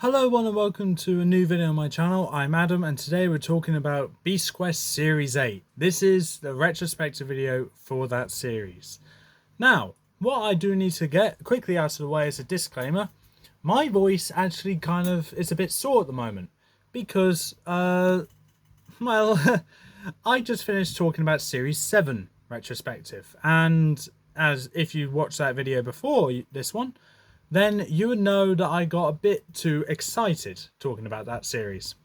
Hello everyone and welcome to a new video on my channel. I'm Adam and today we're talking about Beast Quest Series 8. This is the retrospective video for that series. Now, what I do need to get quickly out of the way as a disclaimer, my voice actually kind of is a bit sore at the moment because, well, I just finished talking about Series 7 retrospective, and as if you watched that video before this one, then you would know that I got a bit too excited talking about that series,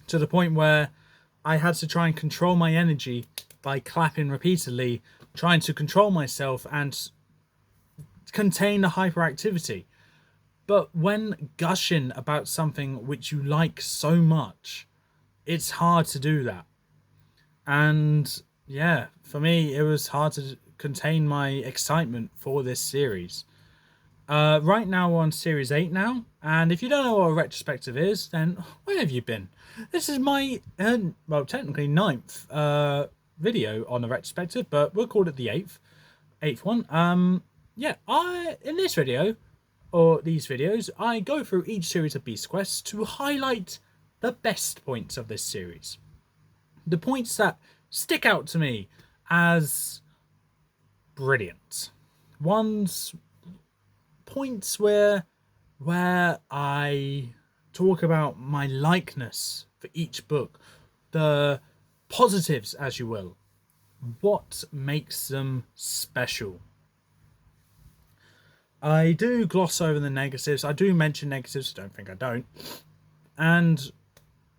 to the point where I had to try and control my energy by clapping repeatedly, trying to control myself and contain the hyperactivity. But when gushing about something which you like so much, it's hard to do that. And yeah, for me, it was hard to contain my excitement for this series. Right now we're on Series 8 now, and if you don't know what a retrospective is, then where have you been? This is my, well, technically ninth video on the retrospective, but we'll call it the eighth one. Yeah, in this video, or these videos, I go through each series of Beast Quest to highlight the best points of this series. The points that stick out to me as brilliant. Points where I talk about my likeness for each book, the positives, as you will, what makes them special. I do gloss over the negatives. I do mention negatives. I don't think I don't. And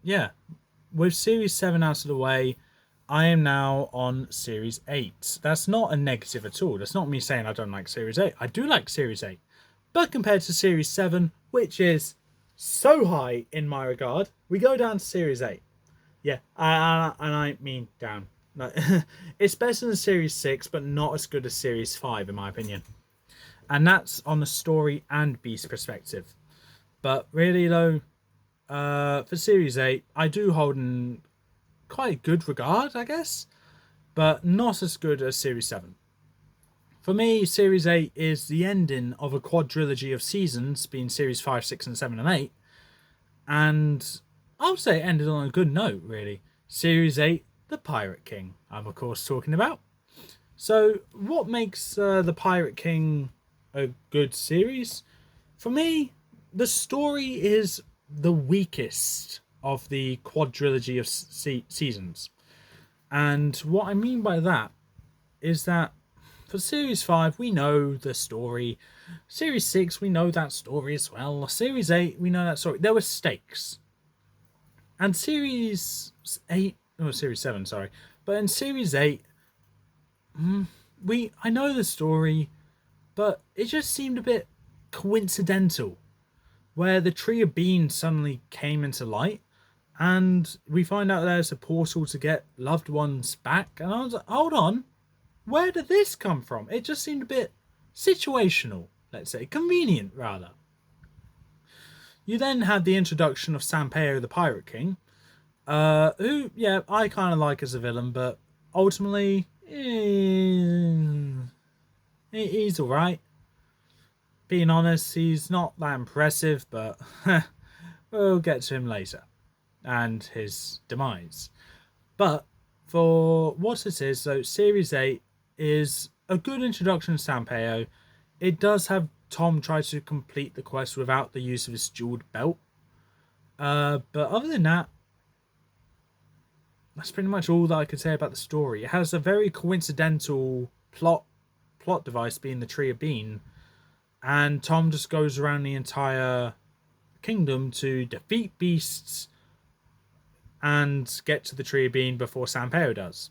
yeah, with Series 7 out of the way, I am now on Series 8. That's not a negative at all. That's not me saying I don't like Series 8. I do like Series 8. But compared to Series 7, which is so high in my regard, we go down to Series 8. Yeah, and I mean down. No, it's better than Series 6, but not as good as Series 5, in my opinion. And that's on the story and beast perspective. But really, though, for Series 8, I do hold in quite good regard, I guess, but not as good as Series 7. For me, Series 8 is the ending of a quadrilogy of seasons, being Series 5, 6, and 7, and 8. And I would say it ended on a good note, really. Series 8, The Pirate King, I'm of course talking about. So, what makes The Pirate King a good series? For me, the story is the weakest of the quadrilogy of seasons. And what I mean by that is that for Series 5, we know the story. Series 6, we know that story as well. Series 8, we know that story. There were stakes. And Series 8... Oh, Series 7, sorry. But in Series 8, I know the story, but it just seemed a bit coincidental. Where the Tree of Beans suddenly came into light. And we find out there's a portal to get loved ones back. And I was like, hold on. Where did this come from? It just seemed a bit situational, let's say. Convenient, rather. You then had the introduction of Sanpeo the Pirate King, who, yeah, I kind of like as a villain, but ultimately, he's alright. Being honest, he's not that impressive, but we'll get to him later. And his demise. But for what it is, so Series 8 is a good introduction to Sanpeo. It does have Tom try to complete the quest without the use of his jeweled belt. But other than that, that's pretty much all that I could say about the story. It has a very coincidental plot device being the Tree of Bean. And Tom just goes around the entire kingdom to defeat beasts and get to the Tree of Bean before Sanpeo does.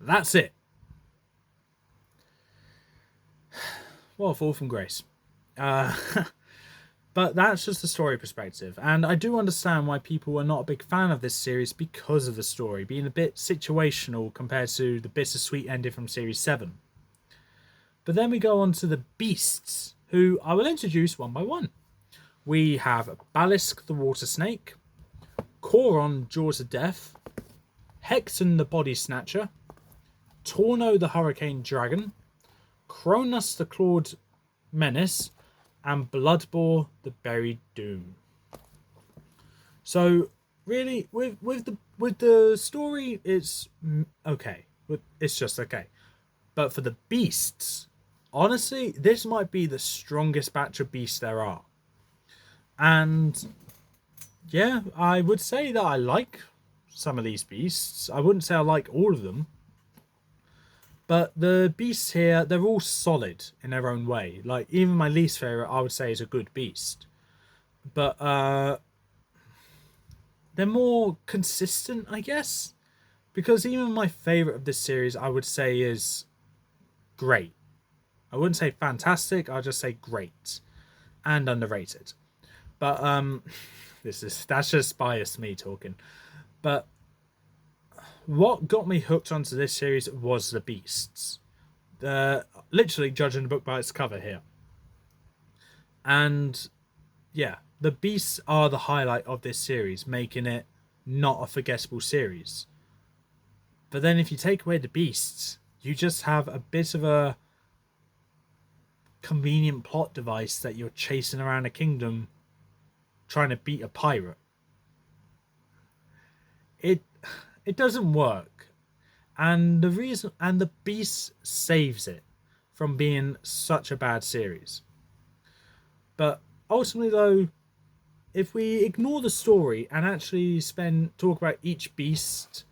That's it. Well, a fall from grace. But that's just the story perspective. And I do understand why people are not a big fan of this series because of the story being a bit situational compared to the bittersweet ending from Series 7. But then we go on to the beasts, who I will introduce one by one. We have Balisk the Water Snake, Coron Jaws of Death, Hexen the Body Snatcher, Torno the Hurricane Dragon, Cronus the Clawed Menace, and Bloodbore the Buried Doom. So really, with the story, it's okay. It's just okay. But for the beasts, honestly, this might be the strongest batch of beasts there are. And yeah, I would say that I like some of these beasts. I wouldn't say I like all of them. But the beasts here, they're all solid in their own way. Like, even my least favourite, I would say, is a good beast. But they're more consistent, I guess. Because even my favourite of this series, I would say, is great. I wouldn't say fantastic, I'll just say great. And underrated. But that's just biased me talking. But what got me hooked onto this series was the beasts. Literally judging the book by its cover here. And yeah, the beasts are the highlight of this series, making it not a forgettable series. But then if you take away the beasts, you just have a bit of a convenient plot device that you're chasing around a kingdom trying to beat a pirate. It doesn't work. And the beast saves it from being such a bad series. But ultimately though, if we ignore the story and actually talk about each beast,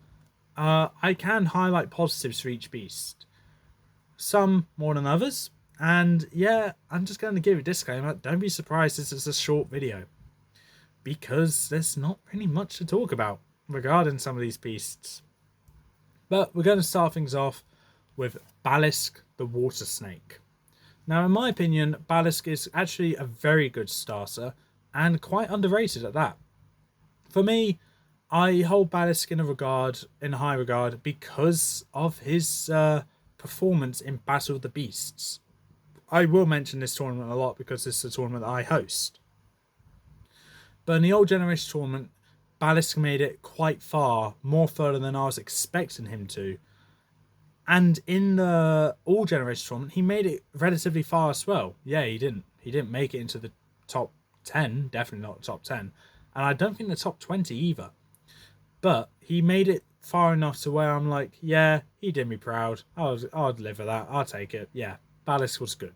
I can highlight positives for each beast. Some more than others. And yeah, I'm just going to give a disclaimer. Don't be surprised this is a short video. Because there's not really much to talk about regarding some of these beasts. But we're going to start things off with Balisk the Water Snake. Now, in my opinion, Balisk is actually a very good starter and quite underrated at that. For me, I hold Balisk in high regard because of his performance in Battle of the Beasts. I will mention this tournament a lot because this is a tournament that I host. But in the Old Generation tournament, Balisk made it quite far, more further than I was expecting him to. And in the All Generation tournament, he made it relatively far as well. Yeah, he didn't make it into the top 10, definitely not top 10. And I don't think the top 20 either. But he made it far enough to where I'm like, yeah, he did me proud. I'll deliver that. I'll take it. Yeah, Balisk was good.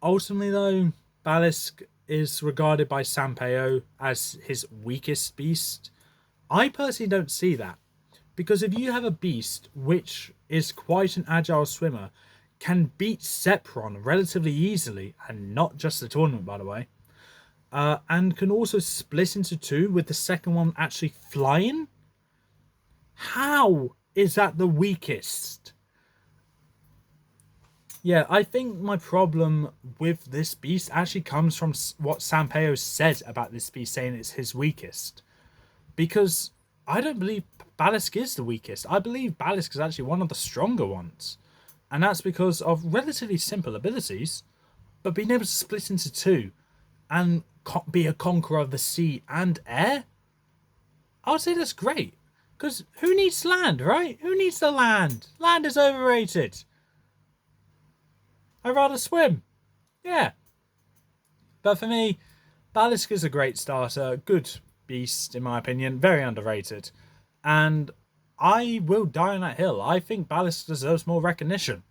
Ultimately, though, Balisk is regarded by Sampaio as his weakest beast. I personally don't see that. Because if you have a beast which is quite an agile swimmer, can beat Sepron relatively easily, and not just the tournament, by the way, and can also split into two with the second one actually flying, how is that the weakest? Yeah, I think my problem with this beast actually comes from what Sampaio said about this beast, saying it's his weakest. Because I don't believe Balisk is the weakest. I believe Balisk is actually one of the stronger ones. And that's because of relatively simple abilities, but being able to split into two and be a conqueror of the sea and air, I would say that's great. Because who needs land, right? Who needs the land? Land is overrated. I'd rather swim. Yeah. But for me, Balisk is a great starter. Good beast, in my opinion. Very underrated. And I will die on that hill. I think Balisk deserves more recognition.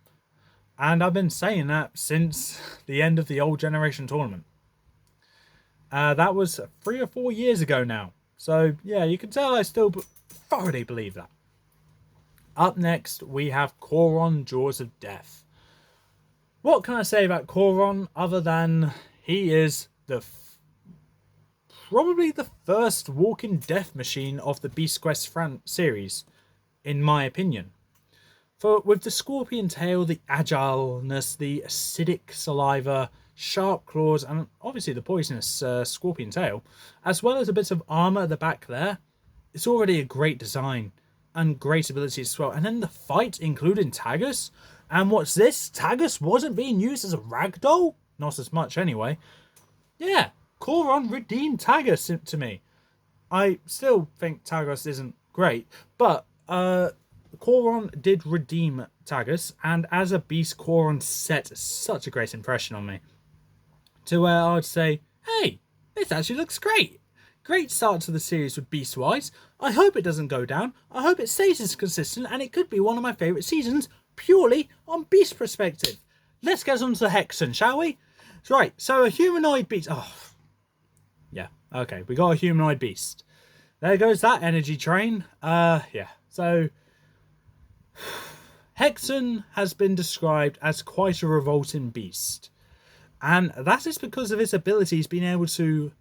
And I've been saying that since the end of the Old Generation tournament. That was 3 or 4 years ago now. So, yeah, you can tell I still thoroughly believe that. Up next, we have Coron, Jaws of Death. What can I say about Coron other than he is probably the first walking death machine of the Beast Quest series, in my opinion. For with the scorpion tail, the agileness, the acidic saliva, sharp claws, and obviously the poisonous scorpion tail, as well as a bit of armor at the back there, it's already a great design and great ability as well. And then the fight, including Tagus. And what's this? Tagus wasn't being used as a ragdoll? Not as much anyway. Yeah, Coron redeemed Tagus to me. I still think Tagus isn't great, but Coron did redeem protagonist, and as a beast, Coron set such a great impression on me. To where I would say, hey, this actually looks great. Great start to the series with Beast-wise. I hope it doesn't go down. I hope it stays as consistent, and it could be one of my favourite seasons purely on Beast perspective. Let's get on to Hexen, shall we? Right, so a humanoid beast. Oh, yeah, okay, we got a humanoid beast. There goes that energy train. Yeah, so Hexen has been described as quite a revolting beast. And that is because of his abilities being able to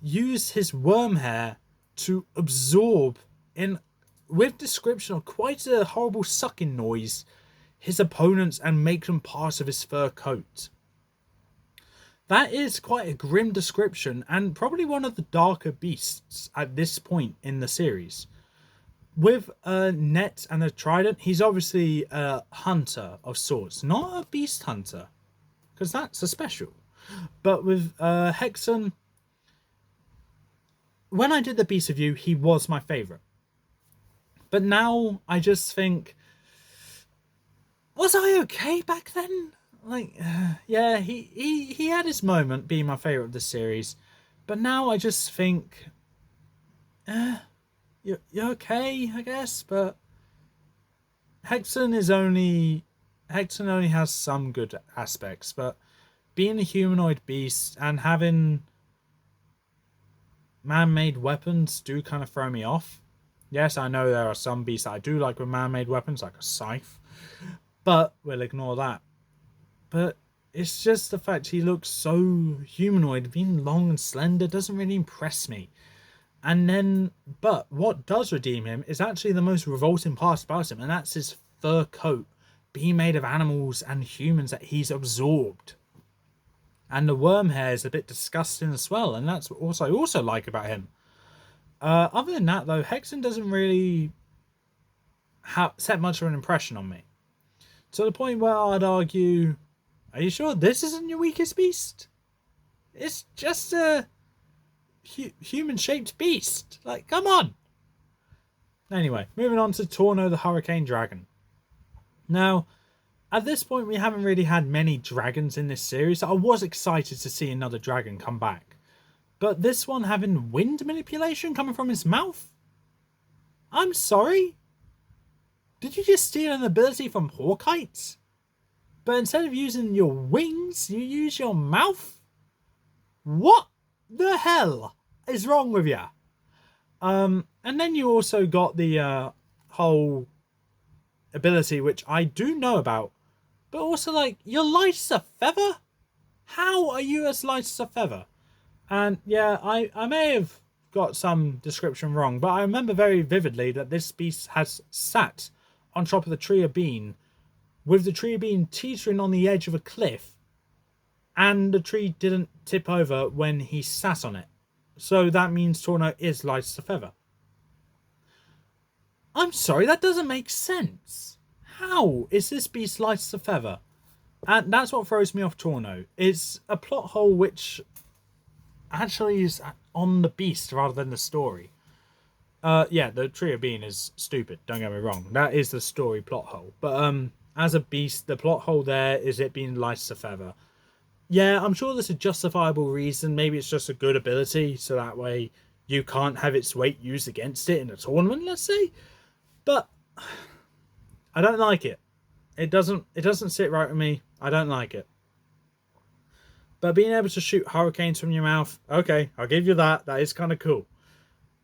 use his worm hair to absorb, in with description of quite a horrible sucking noise, his opponents and make them part of his fur coat. That is quite a grim description and probably one of the darker beasts at this point in the series. With a net and a trident, he's obviously a hunter of sorts, not a beast hunter, because that's a special. But with Hexen, when I did the beast review, he was my favourite. But now I just think, was I okay back then? Like, yeah, he had his moment being my favourite of the series. But now I just think, you're okay, I guess. But Hexen only has some good aspects. But being a humanoid beast and having man-made weapons do kind of throw me off. Yes, I know there are some beasts that I do like with man-made weapons, like a scythe. But we'll ignore that. But it's just the fact he looks so humanoid, being long and slender doesn't really impress me. And then, but what does redeem him is actually the most revolting part about him, and that's his fur coat being made of animals and humans that he's absorbed. And the worm hair is a bit disgusting as well, and that's what I also like about him. Other than that, though, Hexen doesn't really set much of an impression on me. To the point where I'd argue, are you sure this isn't your weakest beast? It's just a human-shaped beast. Like, come on! Anyway, moving on to Torno the Hurricane Dragon. Now, at this point, we haven't really had many dragons in this series. I was excited to see another dragon come back. But this one having wind manipulation coming from his mouth? I'm sorry? Did you just steal an ability from Hawkites? But instead of using your wings, you use your mouth? What the hell is wrong with you? And then you also got the whole ability, which I do know about. But also, like, you're light as a feather? How are you as light as a feather? And yeah, I may have got some description wrong, but I remember very vividly that this beast has sat on top of the tree of bean, with the tree of bean teetering on the edge of a cliff, and the tree didn't tip over when he sat on it. So that means Torno is light as a feather. I'm sorry, that doesn't make sense. How is this beast light as a feather? And that's what throws me off Torno. It's a plot hole which actually is on the beast rather than the story. Yeah, the tree of being is stupid, don't get me wrong. That is the story plot hole. But as a beast, the plot hole there is it being light as a feather. Yeah, I'm sure there's a justifiable reason. Maybe it's just a good ability, so that way you can't have its weight used against it in a tournament, let's say. But I don't like it. It doesn't sit right with me. I don't like it. But being able to shoot hurricanes from your mouth, okay, I'll give you that. That is kind of cool.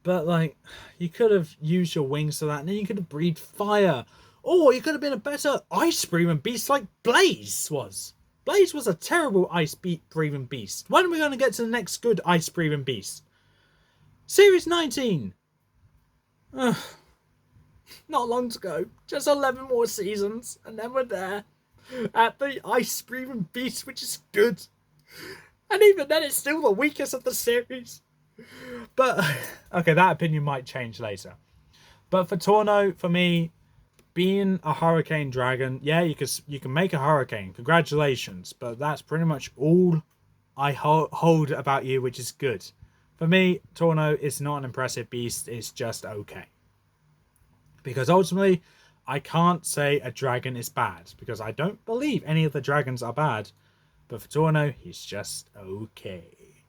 But, like, you could have used your wings to that, and then you could have breathed fire. Or you could have been a better ice-breathing beast like Blaze was. Blaze was a terrible ice-breathing beast. When are we going to get to the next good ice-breathing beast? Series 19. Ugh. Not long to go. Just 11 more seasons, and then we're there. At the ice-breathing beast, which is good. And even then, it's still the weakest of the series. But, okay, that opinion might change later. But for Torno, for me, being a hurricane dragon, yeah, you can make a hurricane. Congratulations. But that's pretty much all I hold about you, which is good. For me, Torno is not an impressive beast. It's just okay. Because ultimately, I can't say a dragon is bad, because I don't believe any of the dragons are bad. But for Torno, he's just okay.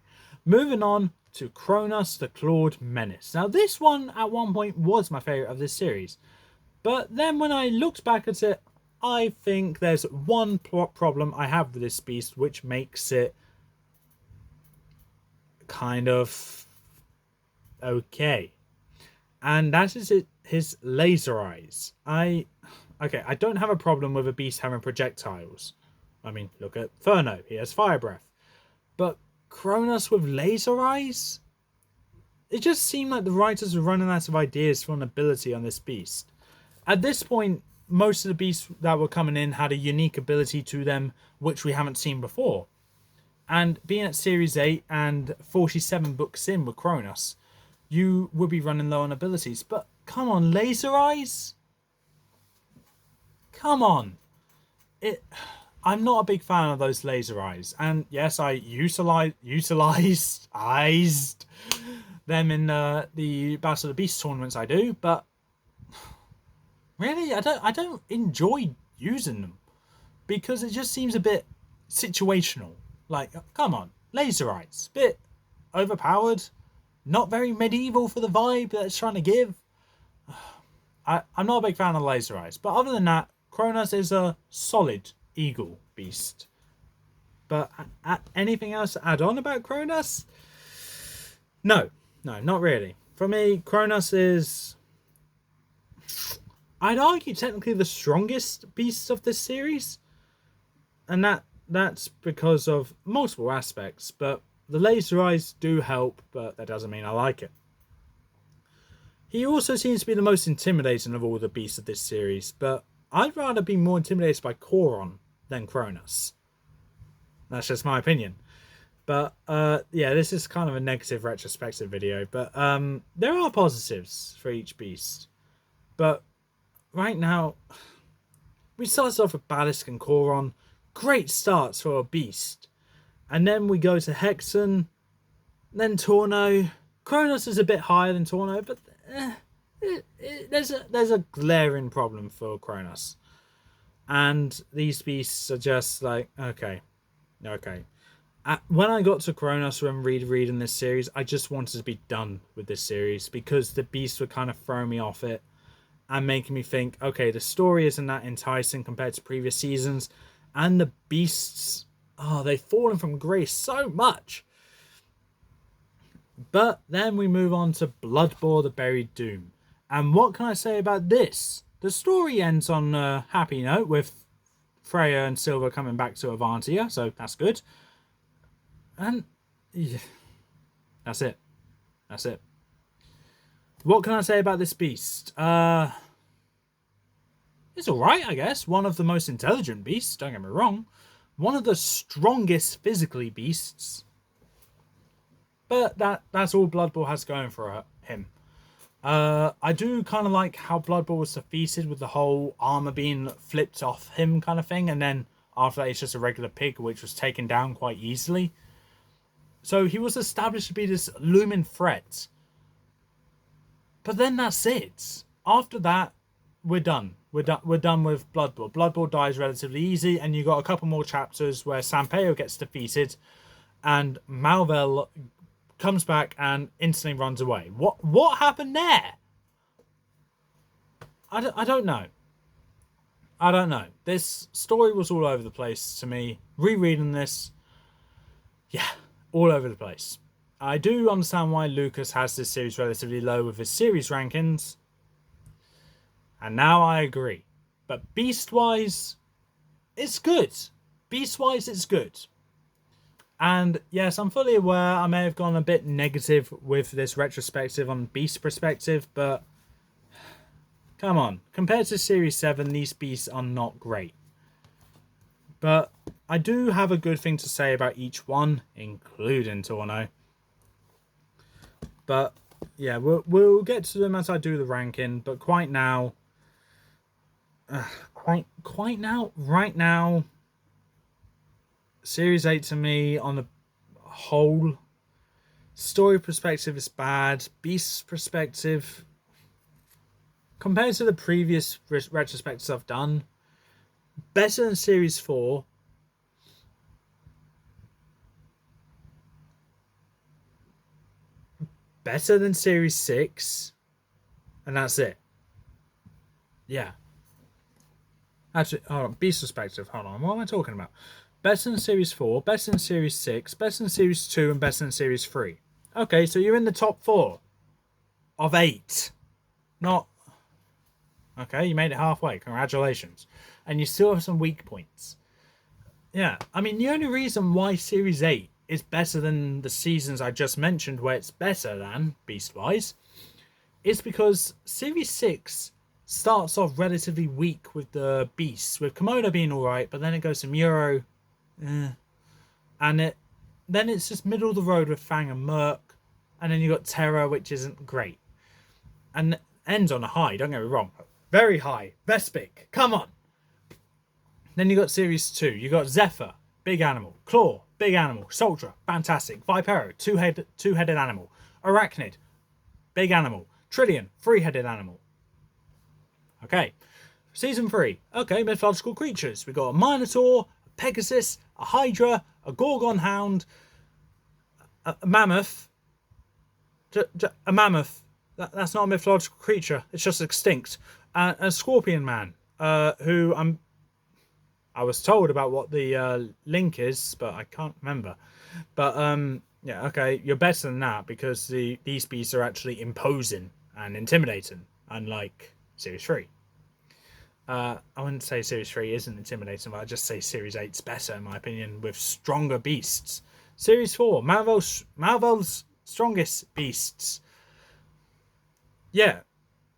Moving on to Kronos the Clawed Menace. Now, this one at one point was my favourite of this series. But then when I looked back at it, I think there's one problem I have with this beast, which makes it kind of okay. And that is his laser eyes. I don't have a problem with a beast having projectiles. I mean, look at Furno, he has fire breath. But Kronos with laser eyes? It just seemed like the writers were running out of ideas for an ability on this beast. At this point, most of the beasts that were coming in had a unique ability to them, which we haven't seen before. And being at Series 8 and 47 books in with Kronos, you would be running low on abilities. But come on, laser eyes? Come on. I'm not a big fan of those laser eyes. And yes, I utilized them in the Battle of the Beasts tournaments I do, but really, I don't enjoy using them because it just seems a bit situational. Like, come on, laser eyes, bit overpowered, not very medieval for the vibe that it's trying to give. I'm not a big fan of laser eyes, but other than that, Kronos is a solid eagle beast. But anything else to add on about Kronos? No, not really. For me, Kronos is, I'd argue, technically the strongest beast of this series. And that's because of multiple aspects. But the laser eyes do help, but that doesn't mean I like it. He also seems to be the most intimidating of all the beasts of this series, but I'd rather be more intimidated by Choron than Kronos. That's just my opinion. But yeah, this is kind of a negative retrospective video, but there are positives for each beast. But right now, we started off with Balisk and Choron. Great starts for a beast. And then we go to Hexen, then Torno. Kronos is a bit higher than Torno, but there's a glaring problem for Kronos. And these beasts are just like, okay. When I got to Kronos when reading this series, I just wanted to be done with this series because the beasts were kind of throwing me off it and making me think, okay, the story isn't that enticing compared to previous seasons, and the beasts, they've fallen from grace so much. But then we move on to Bloodboar the Buried Doom. And what can I say about this? The story ends on a happy note with Freya and Silva coming back to Avantia, so that's good. And yeah, that's it. What can I say about this beast? It's alright, I guess. One of the most intelligent beasts, don't get me wrong. One of the strongest physically beasts. But that's all Bloodboar has going for him. I do kind of like how Bloodboar was defeated with the whole armor being flipped off him kind of thing. And then after that, it's just a regular pig, which was taken down quite easily. So he was established to be this looming threat. But then that's it. After that, we're done. We're done with Bloodboar. Bloodboar dies relatively easy, and you got a couple more chapters where Sampaio gets defeated, and Malvel comes back and instantly runs away. What happened there? I don't know. I don't know. This story was all over the place to me. Rereading this, yeah, all over the place. I do understand why Lucas has this series relatively low with his series rankings. And now I agree. But Beast-wise, it's good. Beast-wise, it's good. And yes, I'm fully aware I may have gone a bit negative with this retrospective on Beast perspective, but come on. Compared to Series 7, these beasts are not great. But I do have a good thing to say about each one, including Torno. But yeah, we'll get to them as I do the ranking. But right now, Series 8 to me, on the whole, story perspective is bad. Beast perspective, compared to the previous retrospectives I've done, better than Series 4. Better than Series 6. And that's it. Yeah. Actually, hold on. Beast perspective. Hold on. What am I talking about? Better than Series 4, better than Series 6, better than Series 2, and better than Series 3. Okay, so you're in the top 4 of 8. Not... Okay, you made it halfway. Congratulations. And you still have some weak points. Yeah, I mean, the only reason why Series 8 is better than the seasons I just mentioned, where it's better than, beast-wise, is because Series 6 starts off relatively weak with the beasts, with Komodo being alright, but then it goes to Muro, and then it's just middle of the road with Fang and Merc, and then you got Terra, which isn't great. And ends on a high, don't get me wrong. Very high. Vespic, come on. Then you got Series 2. You got Zephyr, big animal. Claw, big animal. Soldier, fantastic. Vipero, two-headed animal. Arachnid, big animal. Trillion, three-headed animal. Okay. Season 3. Okay, mythological creatures. We got a Minotaur, a Pegasus, a Hydra, a Gorgon Hound, a mammoth. A mammoth. That's not a mythological creature. It's just extinct. A Scorpion Man, who I was told about what the link is, but I can't remember. But yeah, okay, you're better than that because these beasts are actually imposing and intimidating, unlike Series 3. I wouldn't say Series 3 isn't intimidating, but I'd just say Series 8's better, in my opinion, with stronger beasts. Series 4, Malvol's strongest beasts. Yeah,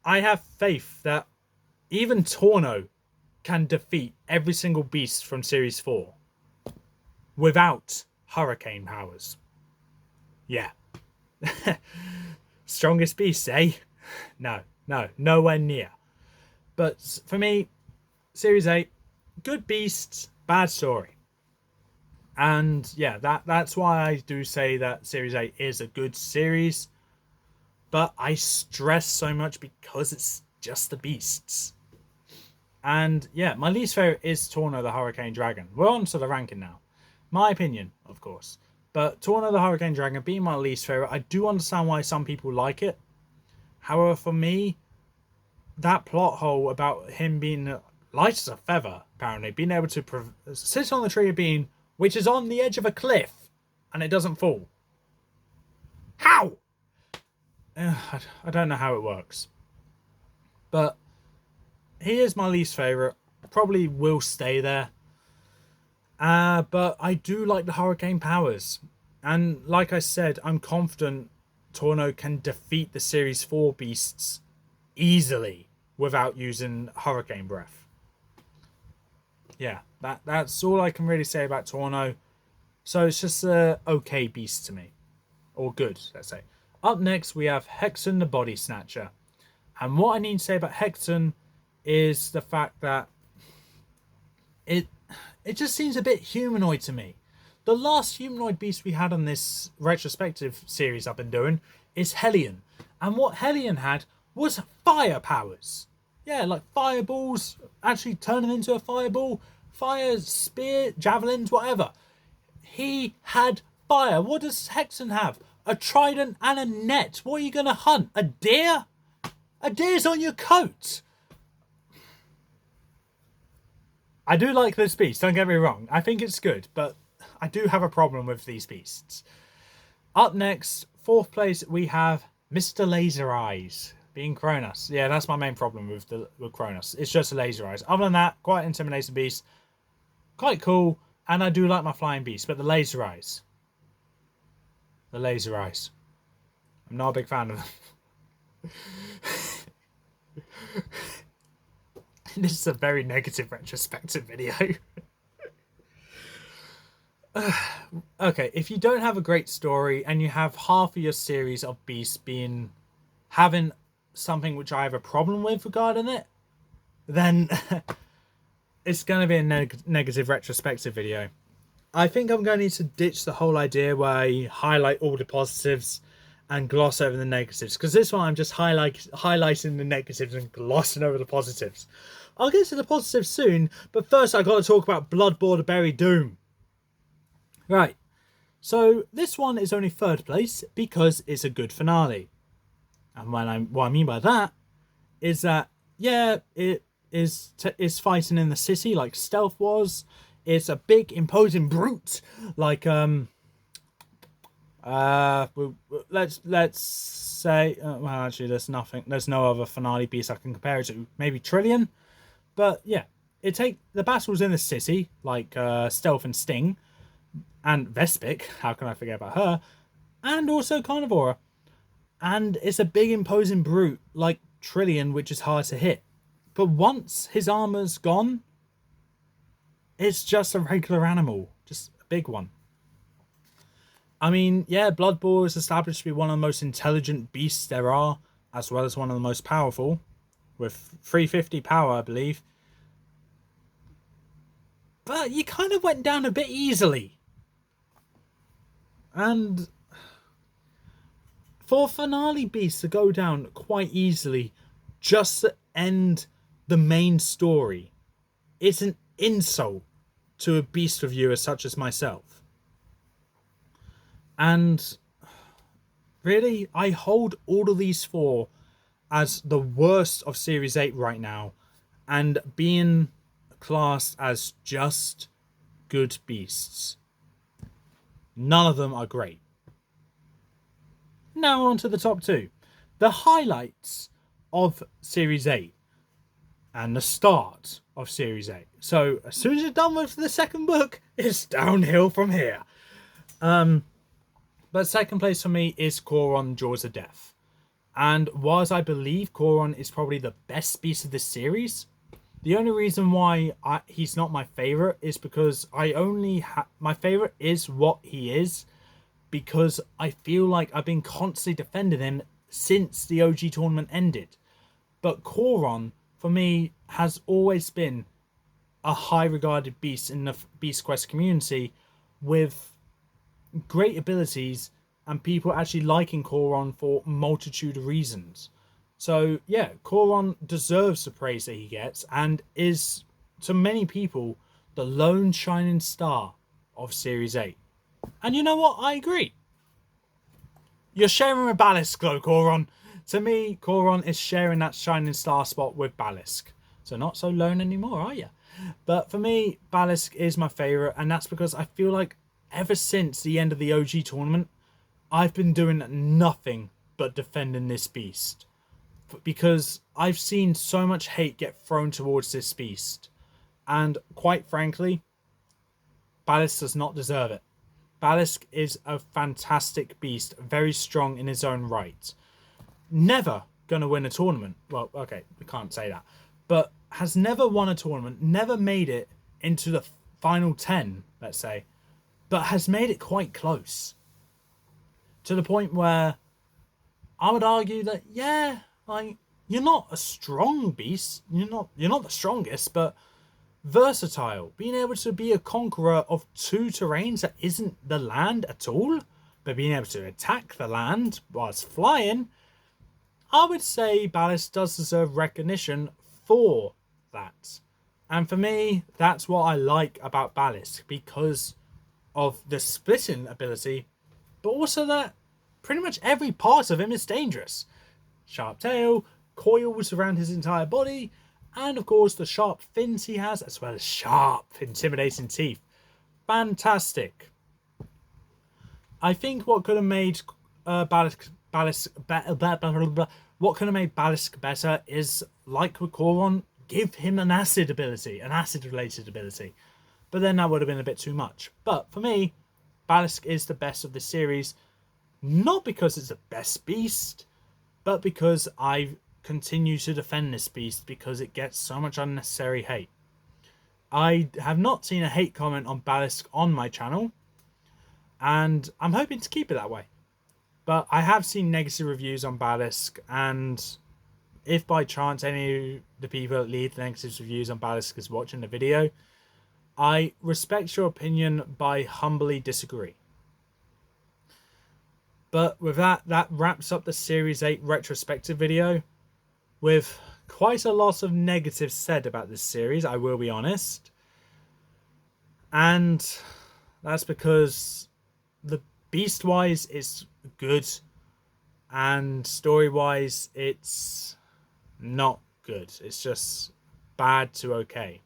I have faith that even Torno can defeat every single beast from Series 4 without hurricane powers. Yeah. Strongest beasts, eh? No, nowhere near. But for me, Series 8, good beasts, bad story. And yeah, that's why I do say that Series 8 is a good series. But I stress so much because it's just the beasts. And yeah, my least favourite is Torno the Hurricane Dragon. We're on to the ranking now. My opinion, of course. But Torno the Hurricane Dragon being my least favourite, I do understand why some people like it. However, for me, that plot hole about him being light as a feather, apparently, being able to sit on the tree of being, which is on the edge of a cliff, and it doesn't fall. How? I don't know how it works. But he is my least favourite. Probably will stay there. But I do like the hurricane powers. And like I said, I'm confident Torno can defeat the Series 4 beasts easily without using hurricane breath. Yeah, that's all I can really say about Torno. So it's just a okay beast to me. Or good, let's say. Up next, we have Hexen the Body Snatcher. And what I need to say about Hexen is the fact that it just seems a bit humanoid to me. The last humanoid beast we had on this retrospective series I've been doing is Hellion. And what Hellion had was fire powers. Yeah, like fireballs, actually turning into a fireball, fire, spear, javelins, whatever. He had fire. What does Hexen have? A trident and a net. What are you going to hunt? A deer? A deer's on your coat. I do like this beast, don't get me wrong. I think it's good, but I do have a problem with these beasts. Up next, 4th place, we have Mr. Laser Eyes, being Cronus. Yeah, that's my main problem with Cronus. It's just Laser Eyes. Other than that, quite intimidating beast. Quite cool, and I do like my flying beast, but the Laser Eyes. The Laser Eyes. I'm not a big fan of them. This is a very negative retrospective video. Okay, if you don't have a great story and you have half of your series of beasts having something which I have a problem with regarding it, then it's going to be a negative retrospective video. I think I'm going to need to ditch the whole idea where I highlight all the positives and gloss over the negatives, because this one I'm just highlighting the negatives and glossing over the positives. I'll get to the positives soon, but first I got to talk about Bloodborne Berry Doom. Right, so this one is only third place because it's a good finale. And what I mean by that is that, yeah, it is fighting in the city like Stealth was. It's a big imposing brute like let's say well, actually there's no other finale beast I can compare it to. Maybe Trillion, but yeah, the battles in the city like Stealth and Sting and Vespic. How can I forget about her? And also Carnivora. And it's a big imposing brute like Trillion, which is hard to hit. But once his armor's gone, it's just a regular animal, just a big one. I mean, yeah, Blood Boar is established to be one of the most intelligent beasts there are, as well as one of the most powerful, with 350 power, I believe. But you kind of went down a bit easily. And for finale beasts to go down quite easily just to end the main story, it's an insult to a beast reviewer such as myself. And really, I hold all of these four as the worst of Series 8 right now, and being classed as just good beasts. None of them are great. Now on to the top two. The highlights of Series 8 and the start of Series 8. So as soon as you're done with the second book, it's downhill from here. But second place for me is Coron Jaws of Death. And whilst I believe Coron is probably the best beast of this series, the only reason why he's not my favourite is because my favourite is what he is, because I feel like I've been constantly defending him since the OG tournament ended. But Coron, for me, has always been a high regarded beast in the Beast Quest community, with great abilities and people actually liking Coron for multitude of reasons. So yeah, Coron deserves the praise that he gets and is, to many people, the lone shining star of Series 8. And you know what? I agree. You're sharing a Balisk though, Coron. To me, Coron is sharing that shining star spot with Balisk. So not so lone anymore, are you? But for me, Balisk is my favourite, and that's because I feel like ever since the end of the OG tournament, I've been doing nothing but defending this beast. Because I've seen so much hate get thrown towards this beast. And quite frankly, Balisk does not deserve it. Balisk is a fantastic beast, very strong in his own right. Never going to win a tournament. Well, okay, we can't say that. But has never won a tournament, never made it into the final 10, let's say, but has made it quite close. To the point where I would argue that, yeah, like, you're not a strong beast. You're not the strongest, but versatile. Being able to be a conqueror of two terrains that isn't the land at all, but being able to attack the land whilst flying, I would say Balisk does deserve recognition for that. And for me, that's what I like about Balisk, because of the splitting ability, but also that pretty much every part of him is dangerous. Sharp tail, coils around his entire body, and of course the sharp fins he has, as well as sharp, intimidating teeth. Fantastic. I think what could have made Balisk better is, like with Coron, give him an acid ability, an acid related ability. But then that would have been a bit too much. But for me, Balisk is the best of the series, not because it's the best beast, but because I continue to defend this beast because it gets so much unnecessary hate. I have not seen a hate comment on Balisk on my channel, and I'm hoping to keep it that way. But I have seen negative reviews on Balisk, and if by chance any of the people that leave negative reviews on Balisk is watching the video, I respect your opinion, but I humbly disagree. But with that, that wraps up the Series 8 retrospective video with quite a lot of negatives said about this series, I will be honest. And that's because the Beast-wise is good, and story-wise it's not good. It's just bad to okay.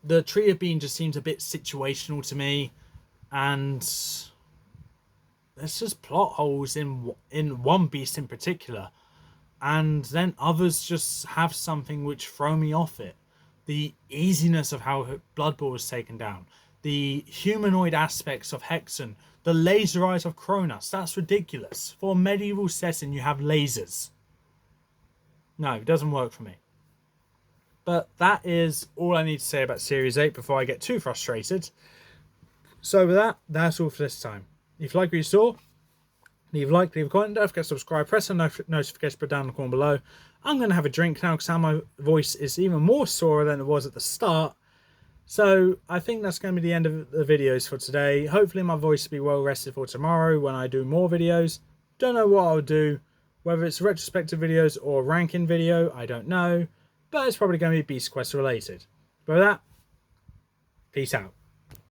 The Tree of Being just seems a bit situational to me, and there's just plot holes in One Beast in particular, and then others just have something which throw me off it. The easiness of how Blood Bowl was taken down, the humanoid aspects of Hexen, the laser eyes of Kronos. That's ridiculous. For a medieval setting, you have lasers. No, it doesn't work for me. But that is all I need to say about Series 8 before I get too frustrated. So with that, that's all for this time. If you like what you saw, leave a like, leave a comment, don't forget to subscribe, press the notification button down in the corner below. I'm going to have a drink now because my voice is even more sore than it was at the start. So I think that's going to be the end of the videos for today. Hopefully my voice will be well rested for tomorrow when I do more videos. Don't know what I'll do, whether it's retrospective videos or ranking video, I don't know. But it's probably going to be Beast Quest related. But with that, peace out.